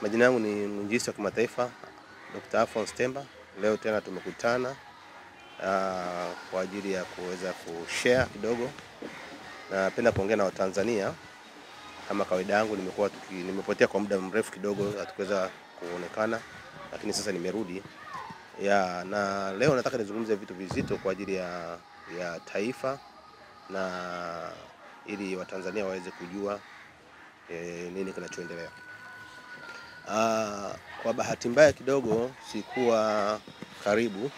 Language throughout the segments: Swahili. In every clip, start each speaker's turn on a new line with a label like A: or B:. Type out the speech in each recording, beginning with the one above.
A: Majina yangu ni mwinjilisti wa kimataifa Dr. Alphonse Temba. Leo tena tumekutana kwa ajili ya kuweza kushare kidogo. Napenda kuongea na Watanzania. Kama kawaida yangu nimepotea kwa muda mrefu kidogo, hatukuweza kuonekana, lakini sasa nimerudi. Na leo nataka nizungumze vitu vizito kwa ajili ya taifa, na ili Watanzania waweze kujua nini kinachoendelea. Kwa bahati mbaya kidogo sikuwa karibu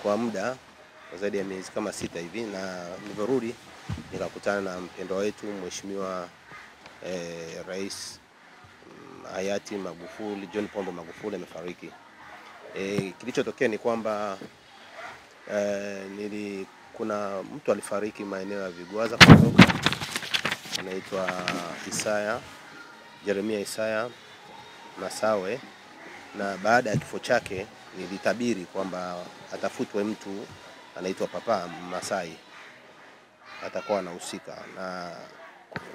A: kwa muda zaidi ya miezi kama 6 hivi, na niliporudi nikakutana na mpendwa wetu Mheshimiwa Rais hayati Magufuli, John Pombe Magufuli amefariki. Kilichotokea ni kwamba kuna mtu alifariki maeneo ya Vigwaza kidogo, anaitwa Jeremia Isaya Masawe, na baada ya kifo chake nilitabiri kwamba atafutwe mtu anaitwa Papa Masai atakuwa anahusika, na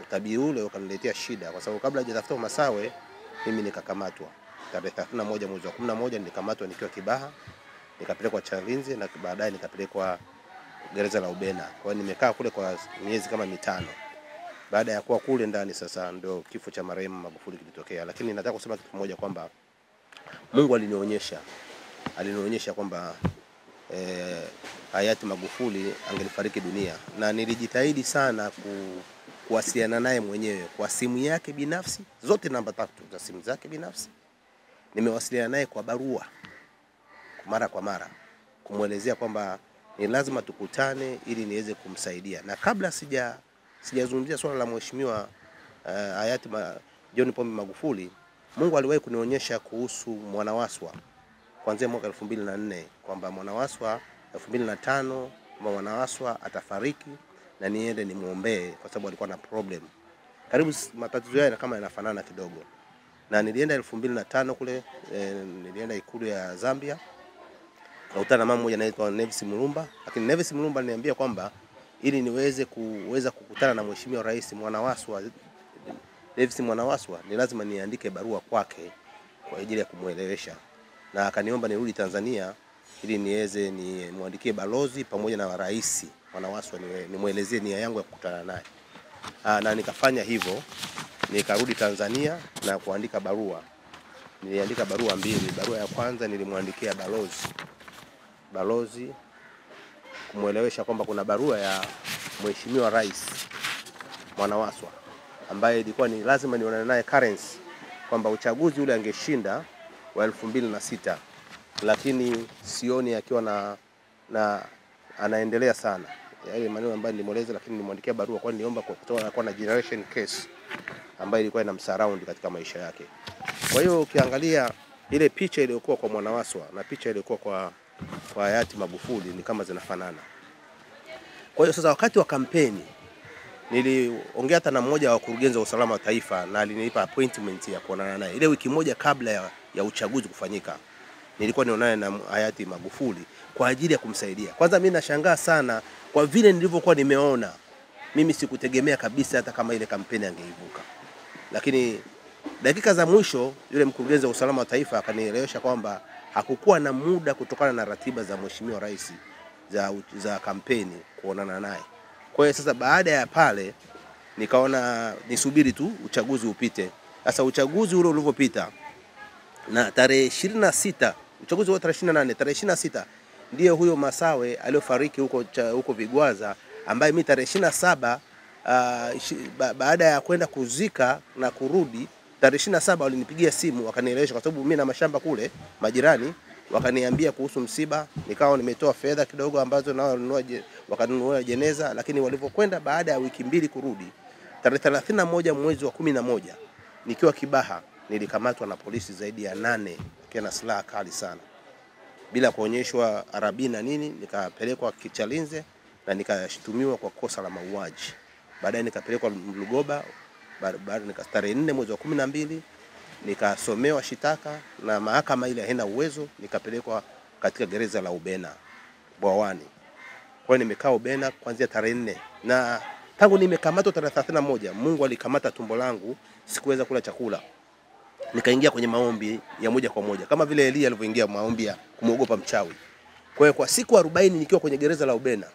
A: utabiri ule ukaniletea shida, kwa sababu kabla hajatafutwa Masawe mimi nikakamatwa tarehe 31 mwezi wa 11. Nilikamatwa nikiwa Kibaha, nikapelekwa Chalinze, na baadaye nikapelekwa gereza la Ubena. Kwa hiyo nimekaa kule kwa miezi kama 5. Baada ya kuwa kule ndani, sasa ndio kifo cha marehemu Magufuli kilitokea. Lakini nataka kusema kitu kimoja, kwamba Mungu alinionyesha kwamba hayati Magufuli angelifariki dunia, na nilijitahidi sana kuwasiliana naye mwenyewe kwa simu yake binafsi, zote namba 3 za simu zake binafsi. Nimewasiliana naye kwa barua mara kwa mara kumuelezea kwamba ni lazima tukutane ili niweze kumsaidia. Na kabla sijazungumzia swala la mheshimiwa hayati John Pombe Magufuli, Mungu aliwahi kunionyesha kuhusu Mwanawaswa kuanzia mwaka 2004, kwamba Mwanawaswa 2005 kwamba Mwanawaswa atafariki na niende nimuombee, kwa sababu alikuwa na problem. Karibu matatizo yake kama yanafanana kidogo. Na nilienda 2005 kule, nilienda ikulu ya Zambia, nakutana na mama mmoja anaitwa Nevis Mulumba. Lakini Nevis Mulumba aliniambia kwamba ili niweze kukutana na mheshimiwa rais Nevis Mwanawaswa, ni lazima niandike barua kwake kwa ajili ya kumuelewesha, na akaniomba nirudi Tanzania ili niweze nimwandikie balozi pamoja na rais Mwanawaswa, nimuelezee nia yangu ya kukutana naye. Na nikafanya hivyo, nikarudi Tanzania na kuandika barua. Niliandika barua 2. Barua ya kwanza nilimwandikia balozi kumuelewesha kwamba kuna barua ya mheshimiwa rais Mwanawaswa ambaye ilikuwa ni lazima nionane naye currency, kwamba uchaguzi ule angeshinda wa 2006, lakini sioni akiwa na anaendelea sana. Yale maneno ambayo nilimweleza, lakini nilimwandikia barua kwa niomba kwa na generation case ambayo ilikuwa ina msurround katika maisha yake. Kwa hiyo ukiangalia ile picha iliyokuwa kwa Mwanawaswa na picha iliyokuwa kwa hayati Magufuli ni kama zinafanana. Kwa hiyo sasa wakati wa kampeni niliongea hata na mmoja wa wakurugenzi wa usalama wa taifa, na alinipa appointment ya kuonana naye ile wiki moja kabla ya uchaguzi kufanyika. Nilikuwa nionane na hayati Magufuli kwa ajili ya kumsaidia. Kwanza mimi nashangaa sana kwa vile nilivyokuwa nimeona, mimi sikutegemea kabisa hata kama ile kampeni angeivuka. Lakini dakika za mwisho yule mkurugenzi wa usalama wa taifa akanielewesha kwamba hakukuwa na muda kutokana na ratiba za mheshimiwa rais za kampeni kuonana naye. Kwa hiyo sasa baada ya pale nikaona nisubiri tu uchaguzi upite. Sasa uchaguzi ule ulivyopita, na tarehe 26, uchaguzi wa tarehe 28, tarehe 26 ndio huyo Masawe aliyofariki huko Vigwaza, ambaye mimi tarehe 27 baada ya kwenda kuzika na kurudi tarehe 27 walinipigia simu wakanielewesha, kwa sababu mimi na mashamba kule majirani, wakaniambia kuhusu msiba. Nikawa nimetoa fedha kidogo ambazo nao wakanunua jeneza. Lakini walipokwenda baada ya wiki 2 kurudi, tarehe 31 mwezi wa 11 nikiwa Kibaha, nilikamatwa na polisi zaidi ya 8 wakiwa na silaha kali sana, bila kuonyeshwa arabina nini. Nikapelekwa Chalinze na nikashtumiwa kwa kosa la mauaji. Baadaye nikapelekwa Lugoba, baada tarehe 4 mwezi wa 12 nikasomewa shitaka na mahakama ile haina uwezo, nikapelekwa katika gereza la Ubena Bwawani. Kwa hiyo nimekaa Ubena kuanzia tarehe 4, na tangu nimekamatwa tarehe 31 Mungu alikamata tumbo langu, sikuweza kula chakula. nikaingia kwenye maombi ya moja kwa moja kama vile Elia alivyoingia maombi ya kumuogopa mchawi. Kwa hiyo kwa siku 40 nikiwa kwenye gereza la Ubena,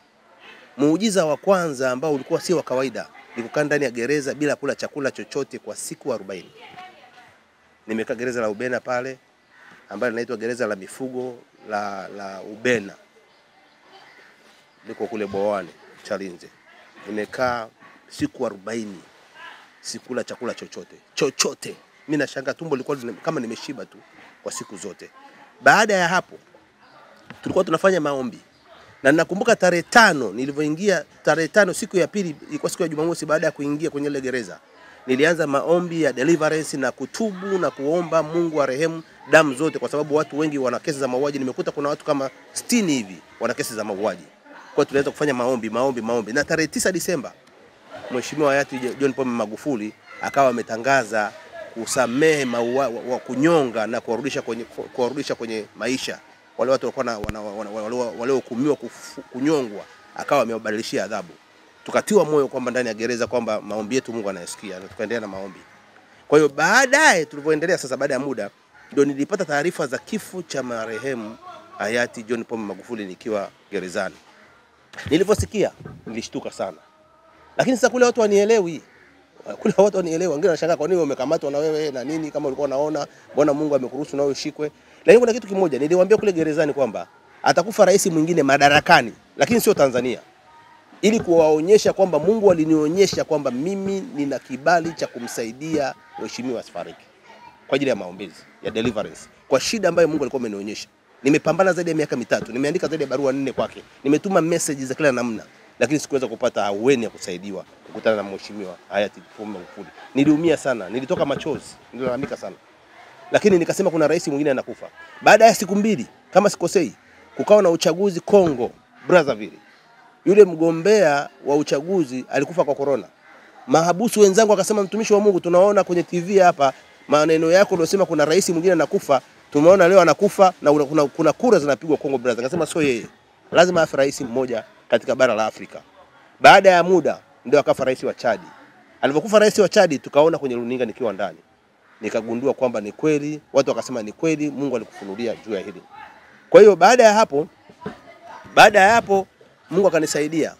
A: muujiza wa kwanza ambao ulikuwa si wa kawaida ni kukaa ndani ya gereza bila kula chakula chochote kwa siku 40. Nimekaa gereza la Ubena pale ambalo linaitwa gereza la mifugo la Ubena. Liko kule Bwawani, Chalinze. Nimekaa siku 40 sikula chakula chochote. Mimi nashangaa tumbo lilikuwa kama nimeshiba tu kwa siku zote. Baada ya hapo tulikuwa tunafanya maombi. Na ninakumbuka tarehe 5 nilivyoingia, tarehe 5 siku ya pili ilikuwa siku ya Jumamosi baada ya kuingia kwenye ile gereza. Nilianza maombi ya deliverance na kutubu na kuomba Mungu arehemu damu zote, kwa sababu watu wengi wana kesi za mauaji. Nimekuta kuna watu kama 60 hivi wana kesi za mauaji. Kwa hiyo tulianza kufanya maombi. Na tarehe 9 Disemba Mheshimiwa hayati John Pombe Magufuli akawa ametangaza kusamehe wa kunyonga na kuwarudisha kwenye maisha wale watu walikuwa waliohukumiwa kunyongwa, akawa amewabadilishia adhabu. Tukatiwa moyo kwamba ndani ya gereza kwamba maombi yetu Mungu anayasikia, na tukaendelea na maombi. Kwa hiyo baadaye tulivyoendelea sasa, baada ya muda ndio nilipata taarifa za kifo cha marehemu hayati John Pombe Magufuli nikiwa gerezani. Niliposikia nilishtuka sana. Lakini sasa kule watu wanielewi. Wengine wanashangaa kwa nini umekamatwa na wewe na nini, kama ulikuwa unaona mbona Mungu amekuruhusu na wewe ushikwe. Lakini kuna kitu kimoja niliwaambia kule gerezani kwamba atakufa rais mwingine madarakani, lakini sio Tanzania. Ili kuwaonyesha kwamba Mungu alinionyesha kwamba mimi nina kibali cha kumsaidia mheshimiwa asifariki kwa ajili ya maombezi ya deliverance kwa shida ambayo Mungu alikuwa amenionyesha. Nimepambana zaidi ya miaka 3, nimeandika zaidi ya barua 4 kwake, nimetuma messages za kila namna, lakini sikuweza kupata aweni ya kusaidiwa kukutana na mheshimiwa hayati Pombe Magufuli. Niliumia sana, nilitoka machozi, nililalamika sana. Lakini nikasema kuna rais mwingine anakufa. Baada ya siku 2 kama sikosei, kukawa na uchaguzi Kongo Brazzaville. Yule mgombea wa uchaguzi alikufa kwa corona. Mahabusu wenzangu akasema, mtumishi wa Mungu, tunaona kwenye TV hapa maneno yako unasema kuna rais mwingine anakufa, tumeona leo anakufa na kuna kura zinapigwa Kongo Brazzaville. Akasema sio yeye, lazima afe rais mmoja katika bara la Afrika. Baada ya muda ndio akafa rais wa Chad. Alipokufa rais wa Chad tukaona kwenye runinga nikiwa ndani. Nikagundua kwamba ni kweli, watu wakasema ni kweli, Mungu alikufunulia juu ya hili. Kwa hiyo baada ya hapo Mungu akanisaidia.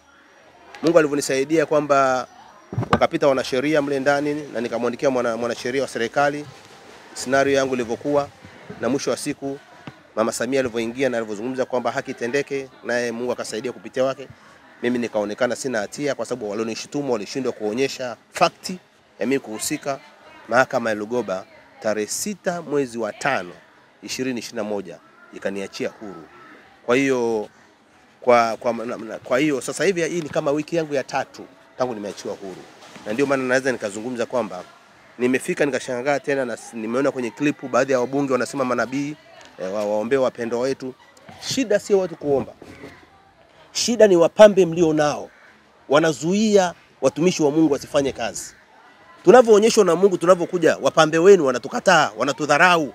A: Mungu alivyonisaidia kwamba wakapita wanasheria mle ndani na nikamwandikia mwanasheria wa serikali scenario yangu ilivyokuwa, na mwisho wa siku Mama Samia alivyoingia na alivyozungumza kwamba haki itendeke, naye Mungu akasaidia kupitia wake. Mimi nikaonekana sina hatia kwa sababu walionishitumu walishindwa kuonyesha fakti ya mimi kuhusika. Mahakama ya Lugoba tarehe 6 mwezi wa 5 2021 ikaniachia huru. Kwa hiyo sasa hivi hii ni kama wiki yangu ya 3 tangu nimeachiwa huru. Na ndio maana naweza nikazungumza kwamba nimefika nikashangaa tena, na nimeona kwenye klipu baadhi ya wabunge wanasema manabii waombee wapendwa wetu. Shida sio watu kuomba. Shida ni wapambe mlio nao. Wanazuia watumishi wa Mungu wasifanye kazi. Tunavyoonyeshwa na Mungu tunavyokuja, wapambe wenu wanatukataa, wanatudharau.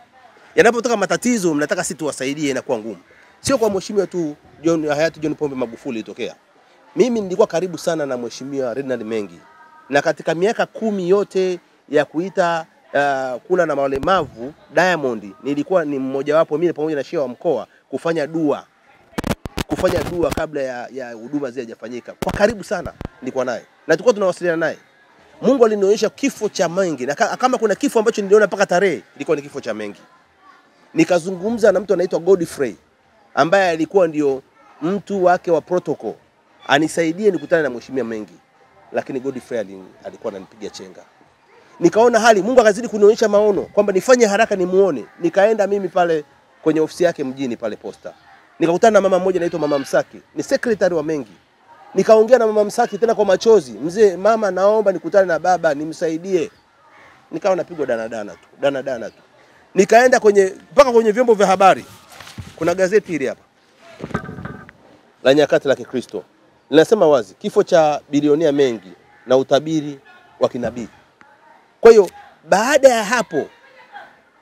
A: Yanapotoka matatizo mnataka sisi tuwasaidie, inakuwa ngumu. Sio kwa mheshimiwa tu hayati John Pombe Magufuli itokea. Mimi nilikuwa karibu sana na mheshimiwa Reginald Mengi. Na katika miaka 10 yote ya kuita kula na walemavu Diamond, nilikuwa ni mmoja wapo mimi pamoja na shehe wa mkoa kufanya dua kabla ya huduma zile hajafanyika. Kwa karibu sana nilikuwa naye na tulikuwa tunawasiliana naye. Mungu alinionyesha kifo cha Mengi, na kama kuna kifo ambacho niliona mpaka tarehe ilikuwa ni kifo cha Mengi. Nikazungumza na mtu anaitwa Godfrey ambaye alikuwa ndio mtu wake wa protocol, anisaidie nikutane na mheshimiwa Mengi, lakini Godfrey alikuwa ananipiga chenga. Nikaona hali, Mungu akazidi kunionyesha maono kwamba nifanye haraka nimuone. Nikaenda mimi pale kwenye ofisi yake mjini pale Posta. Nikakutana na mama mmoja anaitwa Mama Msaki, ni secretary wa Mengi. Nikaongea na Mama Msaki tena kwa machozi, mzee, mama naomba nikutane na baba nimsaidie. Nikawa napigwa danadana tu. Nikaenda mpaka kwenye vyombo vya habari. Kuna gazeti hili hapa la Nyakati la Kikristo linasema wazi kifo cha bilionea Mengi na utabiri wa kinabii. Kwa hiyo baada ya hapo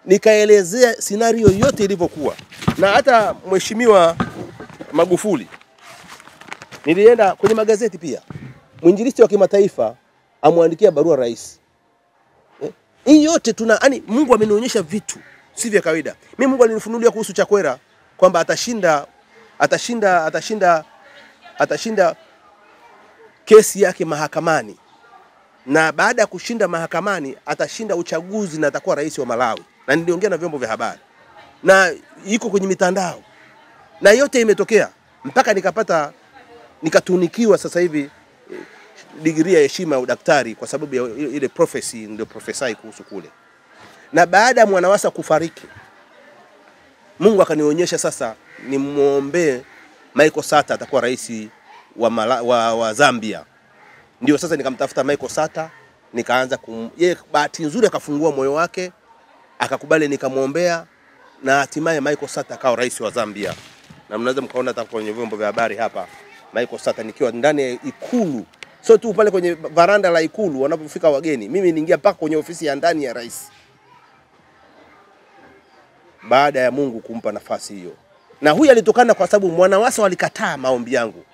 A: nikaelezea scenario yote ilivyokuwa, na hata mheshimiwa Magufuli nilienda kwenye magazeti pia. Mwinjilisti wa kimataifa amwandikia barua rais. Hii yote yani Mungu amenionyesha vitu si vya kawaida. Mimi Mungu alinifunulia kuhusu Chakwera kwamba atashinda kesi yake mahakamani. Na baada ya kushinda mahakamani atashinda uchaguzi na atakuwa rais wa Malawi. Na niliongea na vyombo vya habari. Na iko kwenye mitandao. Na yote imetokea mpaka nikatunikiwa sasa hivi degree ya heshima ya udaktari kwa sababu ya ile prophecy ndio prophesy kuhusu kule. Na baada ya Mwanawasa kufariki, Mungu akanionyesha sasa nimuombe Michael Sata atakuwa rais wa Zambia. Ndio sasa nikamtafuta Michael Sata, nikaanza yeye bahati nzuri akafungua moyo wake, akakubali nikamuombea na hatimaye Michael Sata akawa rais wa Zambia. Na mnaweza mkaona hata kwenye vyombo vya habari hapa Michael Sata nikiwa ndani ya ikulu. So tu pale kwenye varanda la ikulu wanapofika wageni, mimi niingia mpaka kwenye ofisi ya ndani ya rais. Baada ya Mungu kumpa nafasi hiyo. Na huyu alitokana kwa sababu Mwanawasa walikataa maombi yangu.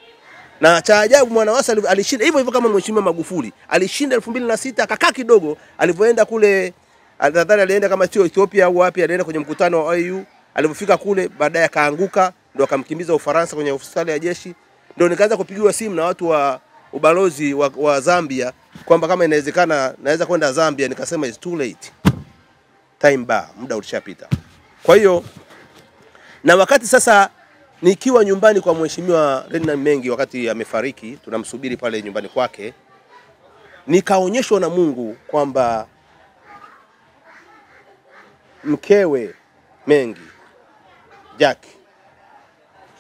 A: Na cha ajabu Mwanawasa alishinda hivyo kama Mheshimiwa Magufuli. Alishinda 2006 akakaa kidogo, alipoenda kule nadhani alienda kama sio Ethiopia au wapi, alienda kwenye mkutano wa AU. Alipofika kule baadaye akaanguka, ndio akamkimbiza Ufaransa kwenye hospitali ya jeshi. Ndio nikaanza kupigiwa simu na watu wa ubalozi wa Zambia kwamba kama inawezekana naweza kwenda Zambia, nikasema it's too late. Time bar, muda ulishapita. Kwa hiyo na wakati sasa nikiwa nyumbani kwa Mheshimiwa Renan Mengi wakati amefariki, tunamsubiri pale nyumbani kwake, nikaonyeshwa na Mungu kwamba mkewe Mengi Jack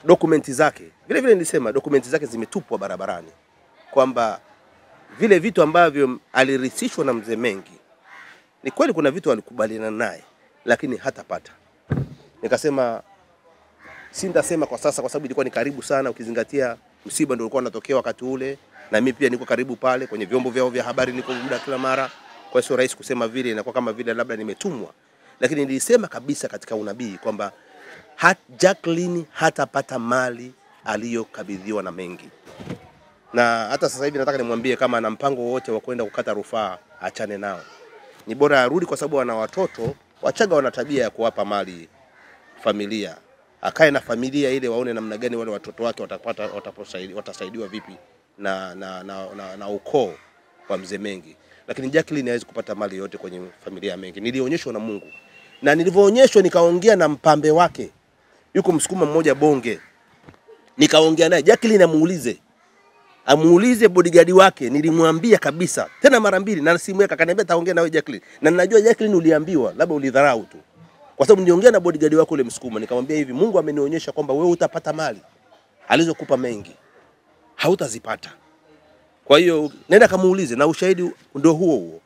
A: dokumenti zake vile nilisema dokumenti zake zimetupwa barabarani, kwamba vile vitu ambavyo alirithishwa na mzee Mengi ni kweli kuna vitu alikubaliana naye lakini hatapata. Nikasema sintasema kwa sasa kwa sababu ilikuwa ni karibu sana, ukizingatia msiba ndio ulikuwa unatokea wakati ule na mimi pia niko karibu pale kwenye vyombo vyao vya habari, niko muda kila mara. Kwa hiyo rais kusema vile inakuwa kama vile labda nimetumwa, lakini nilisema kabisa katika unabii kwamba Jacqueline hatapata mali aliyokabidhiwa na Mengi. Na hata sasa hivi nataka nimwambie kama ana mpango wote wa kwenda kukata rufaa achane nao. Ni bora arudi kwa sababu ana watoto, Wachaga wana tabia ya kuwapa mali familia. Akae na familia ile waone namna gani wale watoto wake watasaidiwa vipi na ukoo wa mzee Mengi. Lakini Jacqueline hawezi kupata mali yote kwenye familia ya Mengi. Nilionyeshwa na Mungu. Na nilivyoonyeshwa nikaongea na mpambe wake. Yuko Msukuma mmoja Bonge. Nikaongea naye, Jacqueline amuulize bodyguard wake. Nilimwambia kabisa tena mara mbili na simu yake akaniambia taongea nawe Jacqueline. Na ninajua Jacqueline uliambiwa, labda ulidharau tu. Kwa sababu niliongea na bodyguard wako ule Msukuma, nikamwambia hivi, Mungu amenionyesha kwamba wewe utapata mali alizokupa Mengi, hautazipata. Kwa hiyo nenda kamuulize, na ushahidi ndio huo.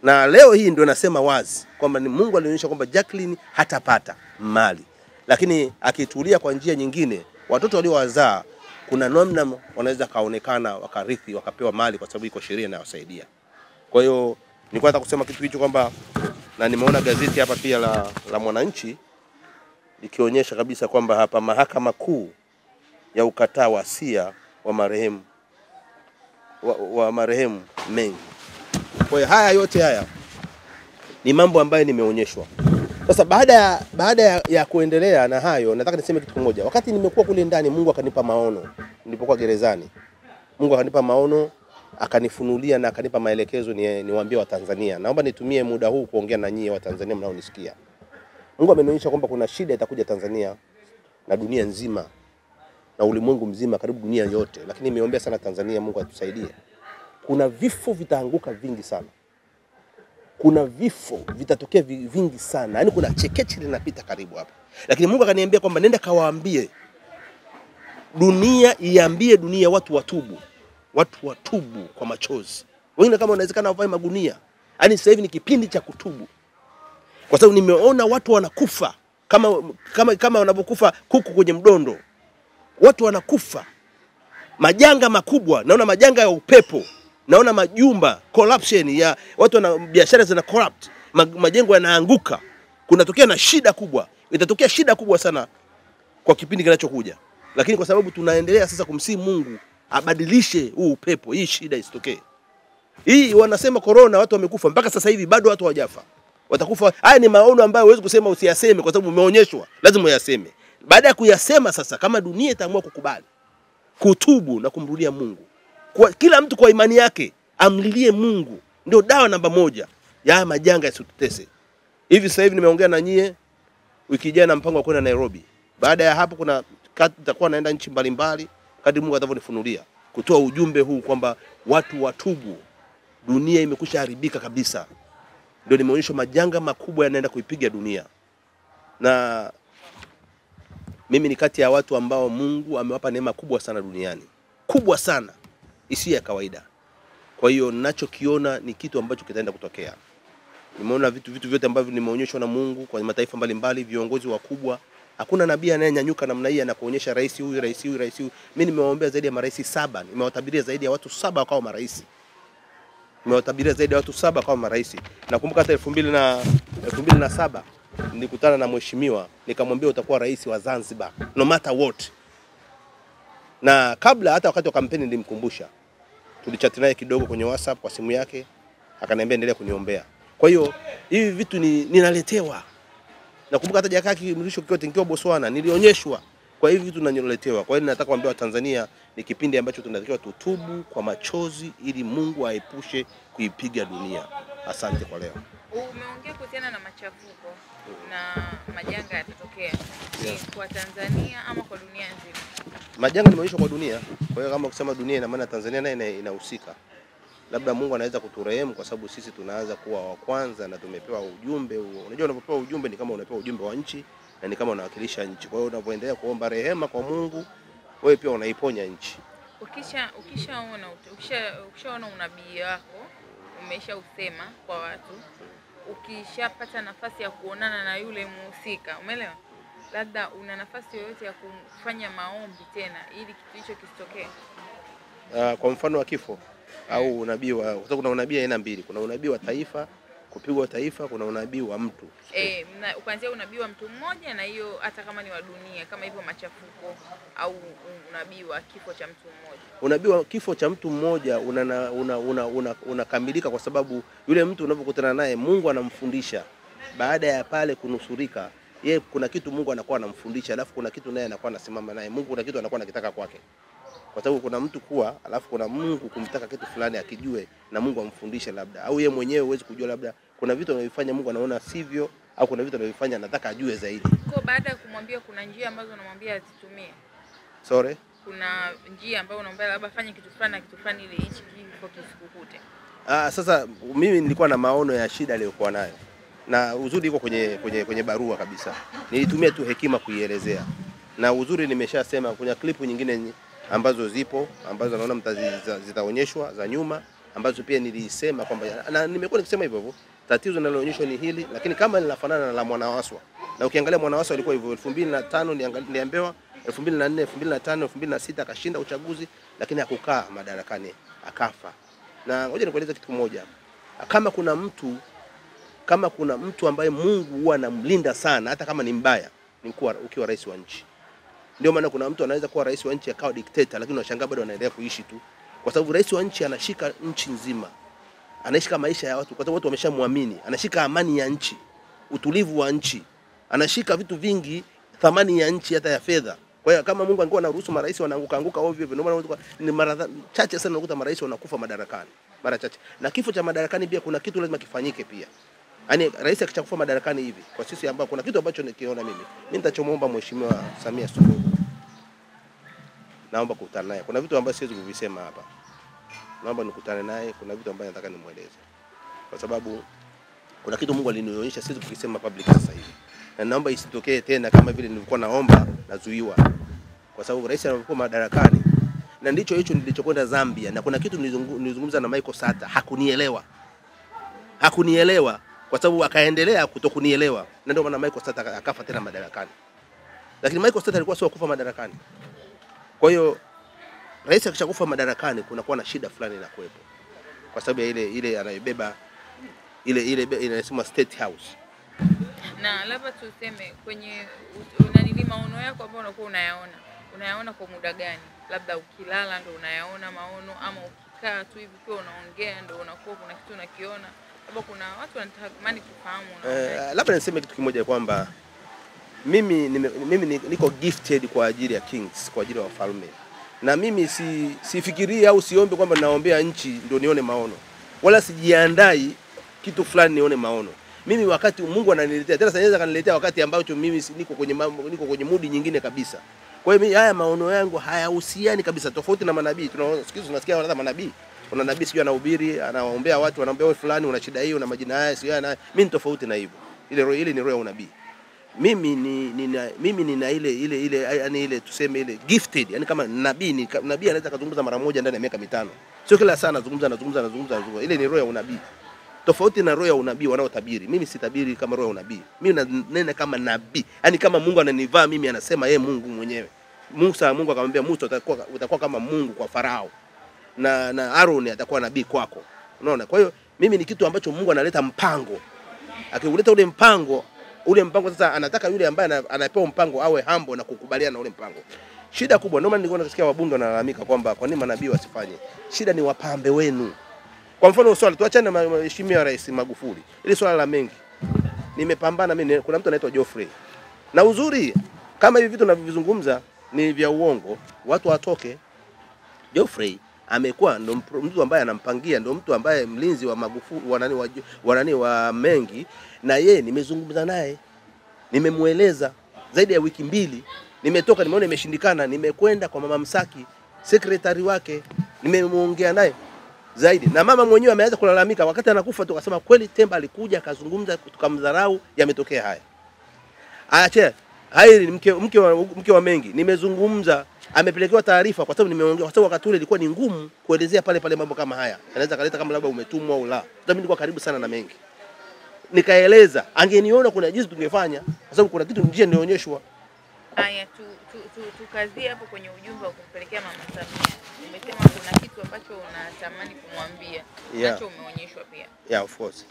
A: Na leo hii ndio nasema wazi kwamba ni Mungu alionyesha kwamba Jacqueline hatapata mali. Lakini akitulia kwa njia nyingine, watoto waliowazaa kuna namna wanaweza kaonekana wakarithi wakapewa mali kwa sababu iko sheria inayowasaidia. Kwa hiyo nilikuwa nataka kusema kitu hicho kwamba, na nimeona gazeti hapa pia la Mwananchi likionyesha kabisa kwamba hapa mahakama kuu ya ukataa wasia wa marehemu Mengi. Kwa hiyo haya yote haya ni mambo ambayo nimeonyeshwa. Sasa baada ya kuendelea na hayo, nataka niseme kitu kimoja. Wakati nimekuwa kule ndani, Mungu akanipa maono. Nilipokuwa gerezani, Mungu akanipa maono, akanifunulia na akanipa maelekezo niwaambie Watanzania. Naomba nitumie muda huu kuongea na nyinyi Watanzania mnaonisikia. Mungu amenionyesha kwamba kuna shida itakuja Tanzania na dunia nzima na ulimwengu mzima, karibu dunia yote. Lakini nimeombea sana Tanzania, Mungu atusaidie. Kuna vifo vitaanguka vingi sana. Kuna vifo vitatokea vingi sana. Yaani kuna chekeche linapita karibu hapa. Lakini Mungu akaniambia kwamba nenda kawaambie dunia, iambie dunia watu watubu. Watu watubu kwa machozi. Wengine kama unawezekana wavae magunia. Yaani sasa hivi ni kipindi cha kutubu. Kwa sababu nimeona watu wanakufa kama wanavyokufa kuku kwenye mdondo. Watu wanakufa. Majanga makubwa, naona majanga ya upepo. Naona majumba, corruption ya watu na biashara zina corrupt. Majengo yanaanguka. Kunatokea na shida kubwa. Itatokea shida kubwa sana kwa kipindi kinachokuja. Lakini kwa sababu tunaendelea sasa kumsihi Mungu abadilishe huu upepo, hii shida isitokee. Hii wanasema corona watu wamekufa, mpaka sasa hivi bado watu hawajafa. Watakufa. Haya ni maono ambayo huwezi kusema usiyaseme kwa sababu umeonyeshwa. Lazima uyaseme. Baada ya kuyasema sasa, kama dunia itaamua kukubali, kutubu na kumrudia Mungu, kwa kila mtu kwa imani yake amlilie Mungu, ndio dawa namba moja ya majanga yasitutese. Hivi sasa hivi nimeongea na nyie, wiki jana mpango wa kwenda Nairobi. Baada ya hapo kuna nitakuwa naenda nchi mbalimbali kadri Mungu atakavyonifunulia, kutoa ujumbe huu kwamba watu watubu. Dunia imekwisha haribika kabisa. Ndio nimeonyeshwa majanga makubwa yanaenda kuipiga dunia. Na mimi ni kati ya watu ambao Mungu amewapa neema kubwa sana duniani. Kubwa sana, isiyo ya kawaida. Kwa hiyo ninachokiona ni kitu ambacho kitaenda kutokea. Nimeona vitu vyote ambavyo nimeonyeshwa na Mungu kwa mataifa mbalimbali, viongozi wakubwa. Hakuna nabii anayenyanyuka namna hii anakuonyesha rais huyu, rais huyu, rais huyu. Mimi nimewaombea zaidi ya marais 7, nimewatabiria zaidi ya watu 7 wakawa marais. Nimewatabiria zaidi ya watu 7 kama marais. Nakumbuka hata 2007 nilikutana na mheshimiwa, nikamwambia utakuwa rais wa Zanzibar no matter what. Na kabla hata wakati wa kampeni nilimkumbusha. Tulichat naye kidogo kwenye WhatsApp kwa simu yake, akaniambia endelea kuniombea. Kwa hiyo hivi vitu ninaletewa. Nakumbuka hata Jakaya Mrisho Kikwete nikiwa Botswana nilionyeshwa. Kwa hivi vitu ninaletewa. Kwa hiyo nataka kuambia Watanzania ni kipindi ambacho tunatakiwa tutubu kwa machozi ili Mungu aepushe kuipiga dunia. Asante kwa leo.
B: Umeongea kuhusiana na machafuko na majanga yatatokea. Ni kwa Tanzania ama kwa dunia nzima?
A: Majanga nimeonyeshwa kwa dunia. Kwa hiyo kama kusema dunia ina maana Tanzania naye inahusika. Labda Mungu anaweza kuturehemu kwa sababu sisi tunaanza kuwa wa kwanza na tumepewa ujumbe huo. Unajua unapopewa ujumbe ni kama unapewa ujumbe wa nchi na ni kama unawakilisha nchi. Kwa hiyo unapoendelea kuomba rehema kwa Mungu, wewe pia unaiponya nchi.
B: Ukishaona unabii wako umeshausema kwa watu, ukishapata nafasi ya kuonana na yule muhusika, umeelewa? Labda una nafasi yoyote ya kufanya maombi tena ili kitu hicho kisitokee?
A: Kwa mfano wa kifo au unabii wa, kwa sababu kuna unabii aina mbili, kuna unabii wa taifa, kupigwa taifa, kuna unabii wa mtu.
B: Kuanzia unabii wa mtu mmoja na hiyo hata kama ni wa dunia kama hivyo machafuko, au unabii wa kifo cha mtu mmoja.
A: Unabii wa kifo cha mtu mmoja unakamilika kwa sababu yule mtu unapokutana naye Mungu anamfundisha. Baada ya pale kunusurika, yeye kuna kitu Mungu anakuwa anamfundisha, alafu kuna kitu naye anakuwa anasimama naye. Mungu kuna kitu anakuwa anakitaka kwake. Kwa sababu kuna mtu kuwa, alafu kuna Mungu kumtaka kitu fulani akijue na Mungu amfundishe labda. Au yeye mwenyewe huwezi kujua labda kuna vitu anavyofanya Mungu anaona sivyo, au kuna vitu anavyofanya anataka ajue zaidi.
B: Kwa baada ya kumwambia kuna njia ambazo unamwambia azitumie.
A: Sorry?
B: Kuna njia ambayo unamwambia labda fanye kitu fulani na kitu fulani ili hichi kifo kisikukute.
A: Sasa mimi nilikuwa na maono ya shida aliyokuwa nayo. Na uzuri iko kwenye barua kabisa. Nilitumia tu hekima kuielezea. Na uzuri nimeshasema kwenye klipu nyingine ambazo zipo, ambazo naona zitaonyeshwa za nyuma, ambazo pia nilisema kwamba, na nimekuwa nikisema hivyo, tatizo linaloonyeshwa ni hili, lakini kama linafanana na la Mwanawaswa. Na ukiangalia Mwanawaswa alikuwa hivyo 2005 niliambiwa, 2004, 2005, 2006 akashinda uchaguzi, lakini hakukaa madarakani, akafa. Na ngoja nikueleze kitu kimoja. Kama kuna mtu ambaye Mungu huwa anamlinda sana hata kama ni mbaya, ni ukiwa rais wa nchi. Ndio maana kuna mtu anaweza kuwa rais wa nchi akawa dikteta, lakini unashangaa bado anaendelea kuishi tu. Kwa sababu rais wa nchi anashika nchi nzima. Anashika maisha ya watu kwa sababu watu wameshamwamini. Anashika amani ya nchi, utulivu wa nchi. Anashika vitu vingi, thamani ya nchi hata ya fedha. Kwa hiyo kama Mungu angekuwa anaruhusu marais wanaanguka ovyo ovyo, ndio maana ni mara chache sana unakuta marais wanakufa madarakani. Mara chache. Na kifo cha madarakani pia kuna kitu lazima kifanyike pia. Yaani rais akishakufa madarakani hivi, kwa sisi ambao kuna kitu ambacho nikiona mimi nitachomuomba Mheshimiwa Samia Suluhu. Naomba kukutana naye. Kuna vitu ambavyo siwezi kuvisema hapa. Naomba nikutane naye, kuna vitu ambavyo nataka nimueleze. Kwa sababu kuna kitu Mungu alinionyesha siwezi kukisema public sasa hivi. Na naomba isitokee tena kama vile nilikuwa naomba nazuiwa. Kwa sababu rais anapokuwa madarakani, na ndicho hicho nilichokwenda Zambia, na kuna kitu nilizungumza na Michael Sata, hakunielewa kwa sababu akaendelea kutokunielewa, na ndio maana Michael Sata akafa tena madarakani. Lakini Michael Sata alikuwa sio kufa madarakani. Kwa hiyo rais akishakufa madarakani kunakuwa na shida fulani inakuwepo. Kwa sababu ya ile anayebeba ile inasema State House.
B: Na labda tuseme kwenye maono yako ambayo unakuwa unayaona kwa muda gani? Labda ukilala ndio unayaona maono ama umekaa tu hivi kwa unaongea ndio unakuwa kuna kitu unakiona. Labda kuna watu wanatamani kufahamu unaona.
A: Labda niseme kitu kimoja kwamba mimi niko gifted kwa ajili ya kings, kwa ajili ya wafalme. Na mimi sifikirii au siombe kwamba naombea nchi ndio nione maono. Wala sijiandai kitu fulani nione maono. Mimi wakati Mungu ananiletea, tena anaweza kaniletea wakati ambao mimi niko kwenye mudi nyingine kabisa. Kwa hiyo mimi haya maono yangu hayahusiani kabisa, tofauti na manabii. Tunasikia hata manabii. Kuna nabii sio anahubiri, anaombea watu, anaombea wewe fulani una shida hiyo na majina haya sio haya. Mimi ni tofauti na hivyo. Ile ni roho ya unabii. Mimi nina ile yani ile tuseme ile gifted, yani kama nabii anaweza kuzungumza mara moja ndani ya miaka 5. Sio kila saa anazungumza. Ile ni roho ya unabii. Tofauti na roho ya unabii wanaotabiri. Mimi sitabiri kama roho ya unabii. Mimi nena kama nabii. Yani kama Mungu ananivaa mimi, anasema yeye Mungu mwenyewe. Mungu akamwambia Musa utakuwa kama Mungu kwa Farao. Na Aaron atakuwa nabii kwako. Unaona? Kwa hiyo mimi ni kitu ambacho Mungu analeta mpango. Akiuleta ule mpango sasa anataka yule ambaye anapewa mpango awe humble na kukubaliana na ule mpango. Shida kubwa ndio maana nilikuwa nasikia wabunge wanalalamika kwamba kwa nini manabii wasifanye. Shida ni wapambe wenu. Kwa mfano swali tuachane na mheshimiwa Rais Magufuli. Ile swala la Mengi. Nimepambana mimi, kuna mtu anaitwa Geoffrey. Na uzuri kama hivi vitu tunavyozungumza ni vya uongo, watu watoke. Geoffrey amekuwa ndo mtu ambaye anampangia, ndo mtu ambaye mlinzi wa Magufuli wa Mengi, na yeye nimezungumza naye. Nimemueleza zaidi ya wiki 2. Nimetoka nimeona imeshindikana, nimekwenda kwa mama Msaki, secretary wake, nimemuongea naye zaidi. Na mama mwenyewe ameanza kulalamika wakati anakufa tu, akasema kweli Temba alikuja akazungumza tukamdharau, yametokea haya. Aache, Hairi mke wa Mengi, nimezungumza, amepelekewa taarifa kwa sababu nimeongea, kwa sababu wakati ule ilikuwa ni ngumu kuelezea pale mambo kama haya. Anaweza kaleta kama labda umetumwa au la. Mimi nilikuwa karibu sana na Mengi. Nikaeleza, angeniona kuna jinsi tungefanya kwa sababu kuna kitu njia nionyeshwa.
B: Haya tukazie hapo kwenye ujumbe wa kumpelekea Mama Samia. Umesema kuna kitu ambacho unatamani kumwambia. Nacho umeonyeshwa pia.
A: Of course.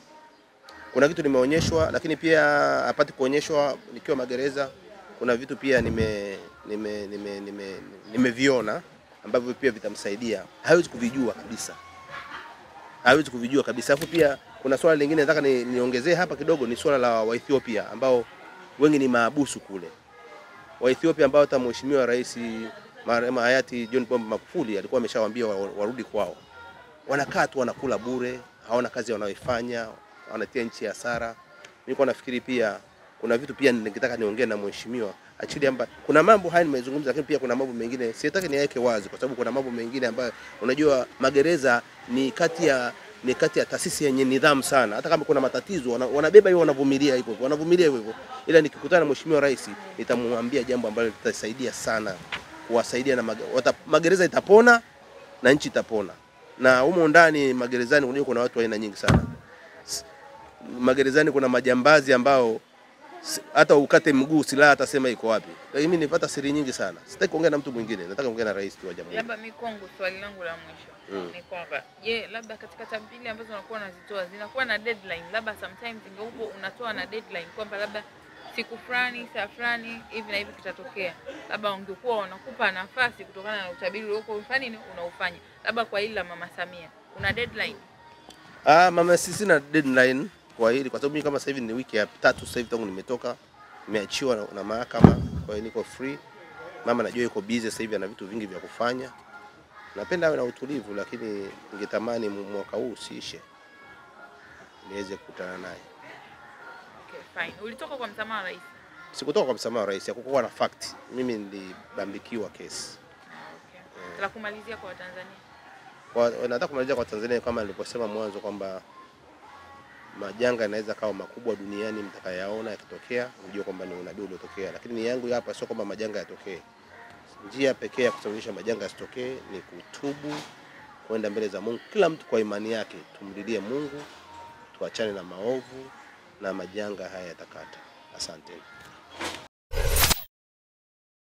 A: Kuna kitu nimeonyeshwa, lakini pia apate kuonyeshwa nikiwa magereza. Kuna vitu pia nimeviona ambavyo pia vitamsaidia. Hawezi kuvijua kabisa. Alafu pia kuna swala lingine nataka niongezee hapa kidogo, ni swala la Waethiopia ambao wengi ni maabusu kule. Waethiopia ambao hata mheshimiwa Rais hayati John Pombe Magufuli alikuwa ameshawaambia warudi kwao. Wanakaa tu wanakula bure, hawana kazi wanaoifanya, wanatia nchi hasara. Nilikuwa nafikiri pia kuna vitu pia ningetaka niongee na mheshimiwa achili amba kuna mambo haya nimezungumza, lakini pia kuna mambo mengine sitaki niweke wazi kwa sababu kuna mambo mengine ambayo unajua magereza ni kati ya taasisi yenye nidhamu sana. Hata kama kuna matatizo wanabeba hiyo, wanavumilia hivyo. Ila nikikutana na mheshimiwa rais nitamwambia jambo ambalo litasaidia sana kuwasaidia, na magereza itapona na nchi itapona. Na humo ndani magerezani unajua kuna watu aina nyingi sana. Magerezani kuna majambazi ambao hata ukate mguu silaha atasema iko wapi. Lakini mimi nipata siri nyingi sana. Sitaki kuongea na mtu mwingine, nataka kuongea na rais wa jamhuri.
B: Labda mimi kwangu swali langu la mwisho ni kwamba labda katika tabili ambazo unakuwa unazitoa zinakuwa na deadline, labda sometimes ingeupo unatoa na deadline kwamba labda siku fulani, saa fulani hivi na hivi kitatokea. Labda ungekuwa wanakupa nafasi kutokana na utabiri ulioko ufanye unaufanya. Labda kwa hili la Mama Samia, una deadline?
A: Mama sisi na deadline kwa hili kwa sababu mimi kama sasa hivi ni wiki ya 3 sasa hivi tangu nimetoka, nimeachiwa na mahakama, kwa hiyo niko free. Mama najua yuko busy sasa hivi, ana vitu vingi vya kufanya. Napenda awe na utulivu, lakini ningetamani mwaka huu usiishe niweze kukutana naye.
B: Okay, fine. Ulitoka kwa msamaha wa rais?
A: Sikutoka kwa msamaha wa rais, hakukuwa na fact. Mimi nilibambikiwa kesi.
B: Okay. Nataka kumalizia kwa Tanzania.
A: Nataka kumalizia kwa Tanzania kama niliposema mwanzo kwamba majanga yanaweza kawa makubwa duniani mtakayaona yakitokea, unajua kwamba ni unabii uliotokea, lakini ni yangu hapa sio kwamba majanga yatokee. Njia pekee ya kusababisha majanga yasitokee ni kutubu, kwenda mbele za Mungu, kila mtu kwa imani yake, tumlilie Mungu, tuachane na maovu na majanga haya yatakata. Asante.